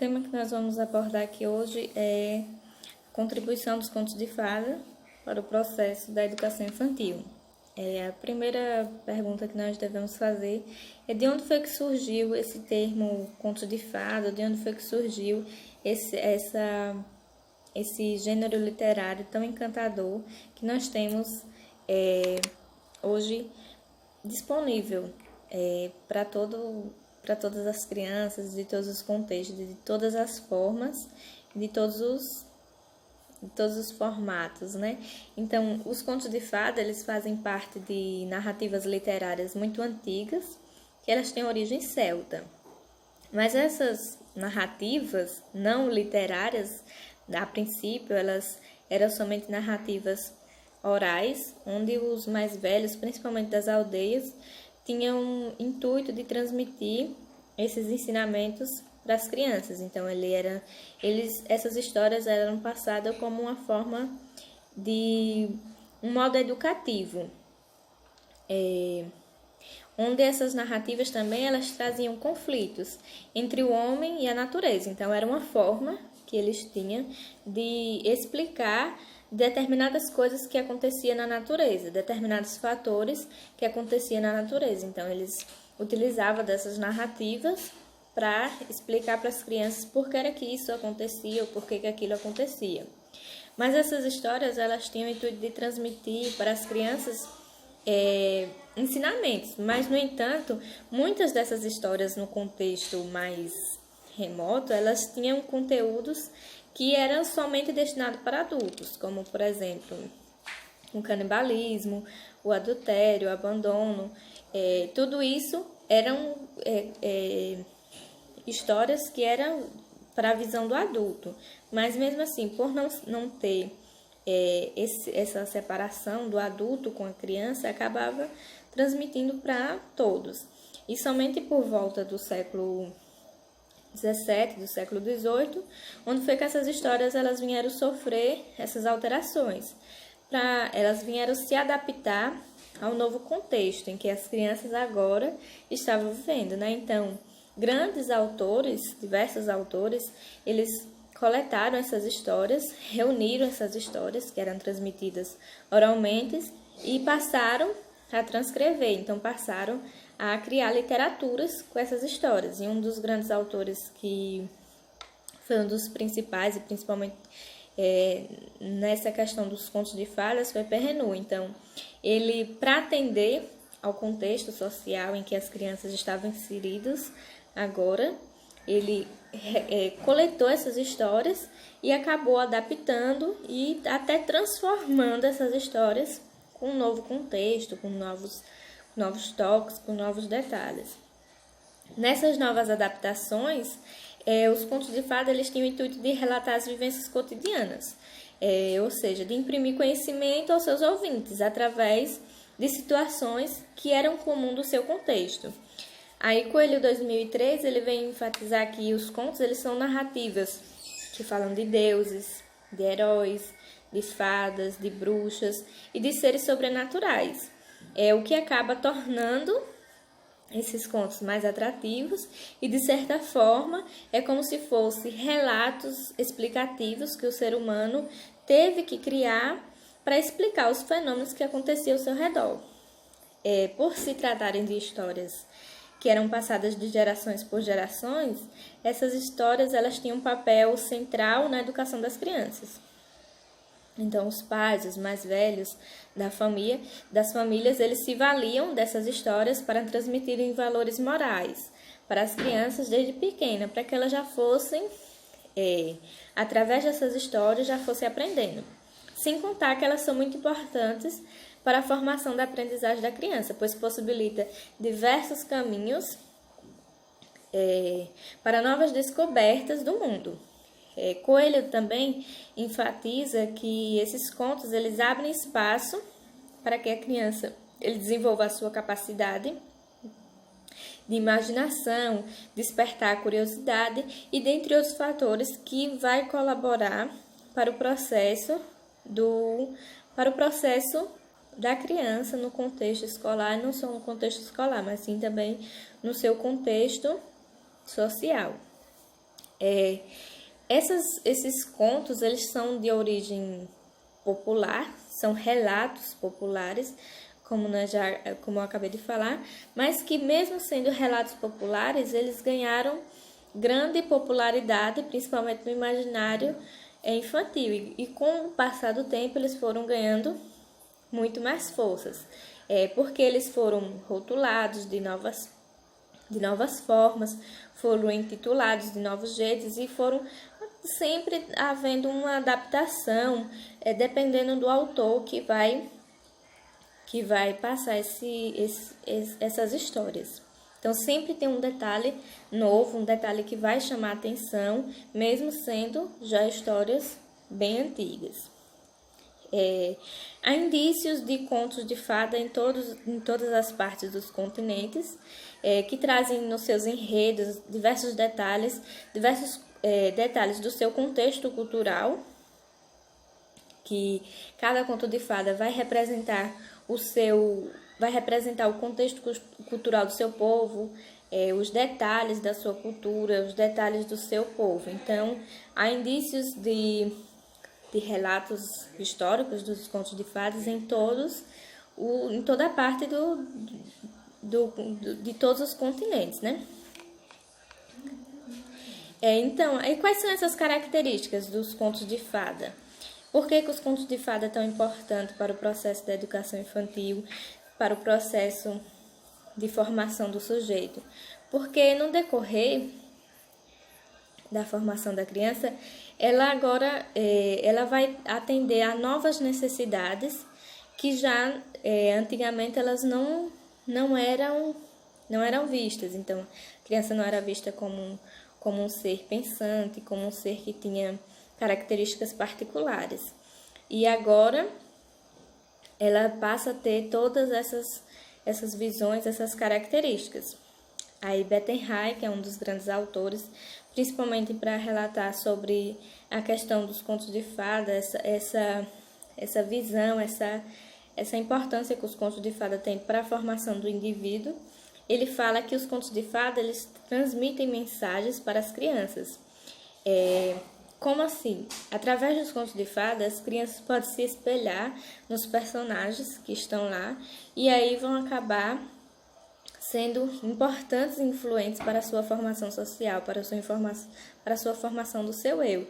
tema que nós vamos abordar aqui hoje é a contribuição dos contos de fada para o processo da educação infantil. A primeira pergunta que nós devemos fazer é de onde foi que surgiu esse termo conto de fada, de onde foi que surgiu esse gênero literário tão encantador que nós temos hoje disponível para todas as crianças, de todos os contextos, de todas as formas, de todos os formatos, né? Então, os contos de fada, eles fazem parte de narrativas literárias muito antigas, que elas têm origem celta. Mas essas narrativas não literárias, a princípio, elas eram somente narrativas orais, onde os mais velhos, principalmente das aldeias, tinham o intuito de transmitir esses ensinamentos para as crianças. Então, essas histórias eram passadas como uma forma de um modo educativo, onde essas narrativas também elas traziam conflitos entre o homem e a natureza. Então, era uma forma que eles tinham de explicar determinadas coisas que aconteciam na natureza, determinados fatores que aconteciam na natureza. Então, eles utilizavam dessas narrativas para explicar para as crianças por que era que isso acontecia ou por que aquilo acontecia. Mas essas histórias, elas tinham o intuito de transmitir para as crianças ensinamentos. Mas, no entanto, muitas dessas histórias no contexto mais remoto, elas tinham conteúdos que eram somente destinados para adultos, como, por exemplo, o canibalismo, o adultério, o abandono. Tudo isso eram histórias que eram para a visão do adulto, mas mesmo assim, por não ter essa separação do adulto com a criança, acabava transmitindo para todos. E somente por volta do século XVII, do século XVIII, onde foi que essas histórias elas vieram sofrer essas alterações. Elas vieram se adaptar ao novo contexto em que as crianças agora estavam vivendo, né? Então, grandes autores, diversos autores, eles coletaram essas histórias, reuniram essas histórias que eram transmitidas oralmente e passaram a transcrever. Então, passaram a criar literaturas com essas histórias. E um dos grandes autores que foi um dos principais, e principalmente nessa questão dos contos de fadas, foi Perrenot. Então, ele, para atender ao contexto social em que as crianças estavam inseridas agora, ele coletou essas histórias e acabou adaptando e até transformando essas histórias com um novo contexto, com novos toques, com novos detalhes. Nessas novas adaptações, os contos de fada eles tinham o intuito de relatar as vivências cotidianas, ou seja, de imprimir conhecimento aos seus ouvintes através de situações que eram comum do seu contexto. Aí, Coelho 2003, ele vem enfatizar que os contos eles são narrativas que falam de deuses, de heróis, de fadas, de bruxas e de seres sobrenaturais. O que acaba tornando esses contos mais atrativos e, de certa forma, é como se fossem relatos explicativos que o ser humano teve que criar para explicar os fenômenos que aconteciam ao seu redor. Por se tratarem de histórias que eram passadas de gerações por gerações, essas histórias elas tinham um papel central na educação das crianças. Então, os pais, os mais velhos das famílias, eles se valiam dessas histórias para transmitirem valores morais para as crianças desde pequena, para que elas já fossem, através dessas histórias, já fossem aprendendo. Sem contar que elas são muito importantes para a formação da aprendizagem da criança, pois possibilita diversos caminhos para novas descobertas do mundo. Coelho também enfatiza que esses contos eles abrem espaço para que a criança ele desenvolva a sua capacidade de imaginação, despertar a curiosidade e dentre outros fatores que vai colaborar para o processo da criança no contexto escolar, não só no contexto escolar, mas sim também no seu contexto social. Esses contos, eles são de origem popular, são relatos populares, como eu acabei de falar, mas que mesmo sendo relatos populares, eles ganharam grande popularidade, principalmente no imaginário infantil. E com o passar do tempo, eles foram ganhando muito mais forças, porque eles foram rotulados de novas formas, foram intitulados de novos jeitos e foram sempre havendo uma adaptação, dependendo do autor que vai passar essas histórias. Então, sempre tem um detalhe novo, um detalhe que vai chamar a atenção, mesmo sendo já histórias bem antigas. Há indícios de contos de fada em todas as partes dos continentes, que trazem nos seus enredos diversos detalhes do seu contexto cultural, que cada conto de fada vai representar o contexto cultural do seu povo, os detalhes da sua cultura, os detalhes do seu povo. Então, há indícios de relatos históricos dos contos de fadas em toda a parte de todos os continentes, né? Então, e quais são essas características dos contos de fada? Por que os contos de fada são tão importantes para o processo da educação infantil, para o processo de formação do sujeito? Porque no decorrer da formação da criança, ela agora ela vai atender a novas necessidades que já antigamente elas não eram vistas. Então, a criança não era vista como um ser pensante, como um ser que tinha características particulares. E agora ela passa a ter todas essas visões, essas características. Aí Bettenheim, que é um dos grandes autores, principalmente para relatar sobre a questão dos contos de fada, essa visão, essa importância que os contos de fada têm para a formação do indivíduo, ele fala que os contos de fada eles transmitem mensagens para as crianças. Como assim? Através dos contos de fada, as crianças podem se espelhar nos personagens que estão lá e aí vão acabar sendo importantes e influentes para a sua formação social, para a sua formação do seu eu.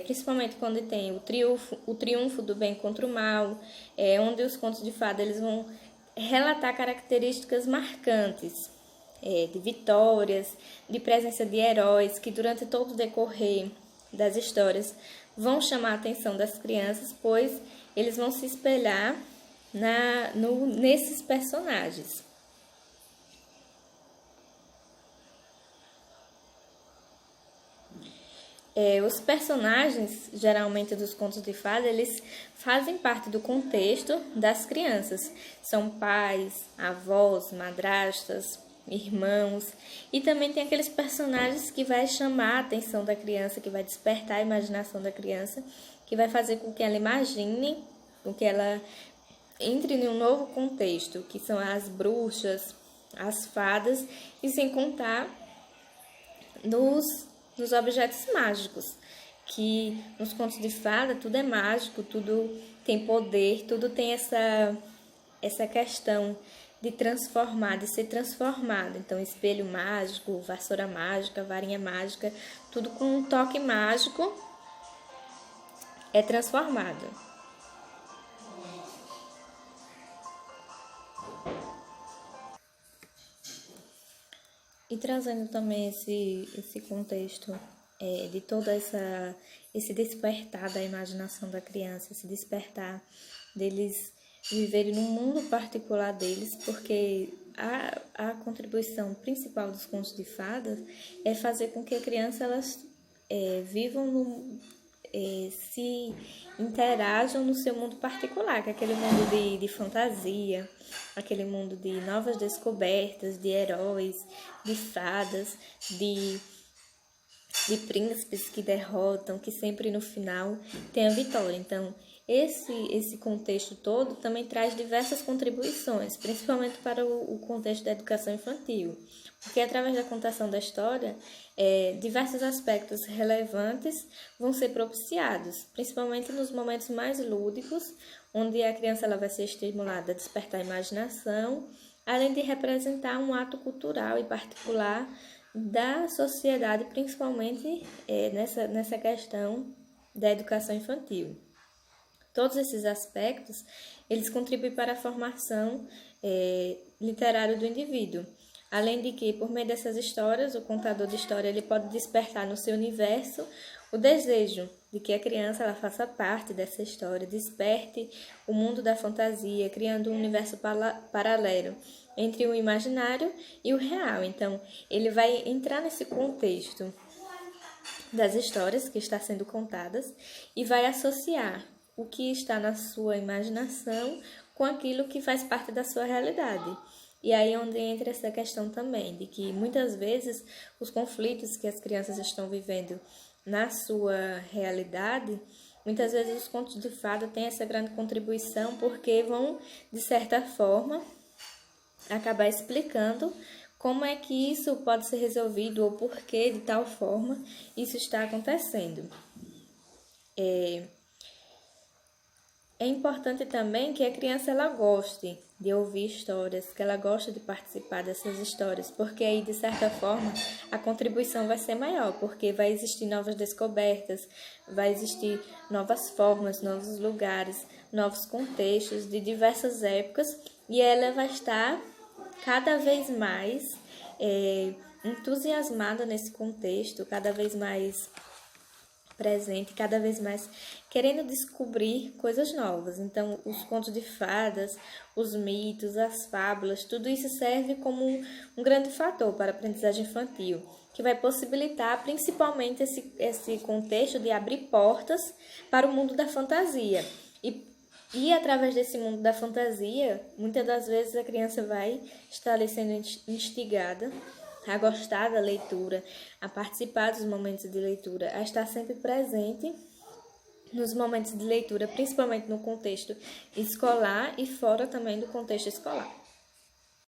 Principalmente quando tem o triunfo do bem contra o mal, onde os contos de fada eles vão relatar características marcantes, de vitórias, de presença de heróis, que durante todo o decorrer das histórias vão chamar a atenção das crianças, pois eles vão se espelhar nesses personagens. Os personagens, geralmente dos contos de fada, eles fazem parte do contexto das crianças. São pais, avós, madrastas, irmãos. E também tem aqueles personagens que vai chamar a atenção da criança, que vai despertar a imaginação da criança, que vai fazer com que ela imagine, com que ela entre em um novo contexto, que são as bruxas, as fadas, e sem contar nos objetos mágicos, que nos contos de fada tudo é mágico, tudo tem poder, tudo tem essa questão de transformar, de ser transformado. Então, espelho mágico, vassoura mágica, varinha mágica, tudo com um toque mágico é transformado. E trazendo também esse contexto de todo esse despertar da imaginação da criança, esse despertar deles viverem num mundo particular deles, porque a contribuição principal dos contos de fadas é fazer com que a criança elas vivam se interajam no seu mundo particular, que é aquele mundo de fantasia, aquele mundo de novas descobertas, de heróis, de fadas, de príncipes que derrotam, que sempre no final tem a vitória. Então, esse contexto todo também traz diversas contribuições, principalmente para o contexto da educação infantil, porque através da contação da história, diversos aspectos relevantes vão ser propiciados, principalmente nos momentos mais lúdicos, onde a criança ela vai ser estimulada a despertar a imaginação, além de representar um ato cultural e particular da sociedade, principalmente nessa questão da educação infantil. Todos esses aspectos, eles contribuem para a formação literária do indivíduo. Além de que, por meio dessas histórias, o contador de história ele pode despertar no seu universo o desejo de que a criança ela faça parte dessa história, desperte o mundo da fantasia, criando um universo paralelo entre o imaginário e o real. Então, ele vai entrar nesse contexto das histórias que estão sendo contadas e vai associar o que está na sua imaginação com aquilo que faz parte da sua realidade. E aí é onde entra essa questão também, de que muitas vezes os conflitos que as crianças estão vivendo na sua realidade, muitas vezes os contos de fada têm essa grande contribuição porque vão, de certa forma, acabar explicando como é que isso pode ser resolvido ou por que, de tal forma, isso está acontecendo. É importante também que a criança ela goste de ouvir histórias, que ela goste de participar dessas histórias, porque aí, de certa forma, a contribuição vai ser maior, porque vai existir novas descobertas, vai existir novas formas, novos lugares, novos contextos de diversas épocas, e ela vai estar cada vez mais entusiasmada nesse contexto, cada vez mais presente, cada vez mais querendo descobrir coisas novas. Então, os contos de fadas, os mitos, as fábulas, tudo isso serve como um grande fator para a aprendizagem infantil, que vai possibilitar principalmente esse contexto de abrir portas para o mundo da fantasia. E através desse mundo da fantasia, muitas das vezes a criança vai estar ali sendo instigada a gostar da leitura, a participar dos momentos de leitura, a estar sempre presente nos momentos de leitura, principalmente no contexto escolar e fora também do contexto escolar.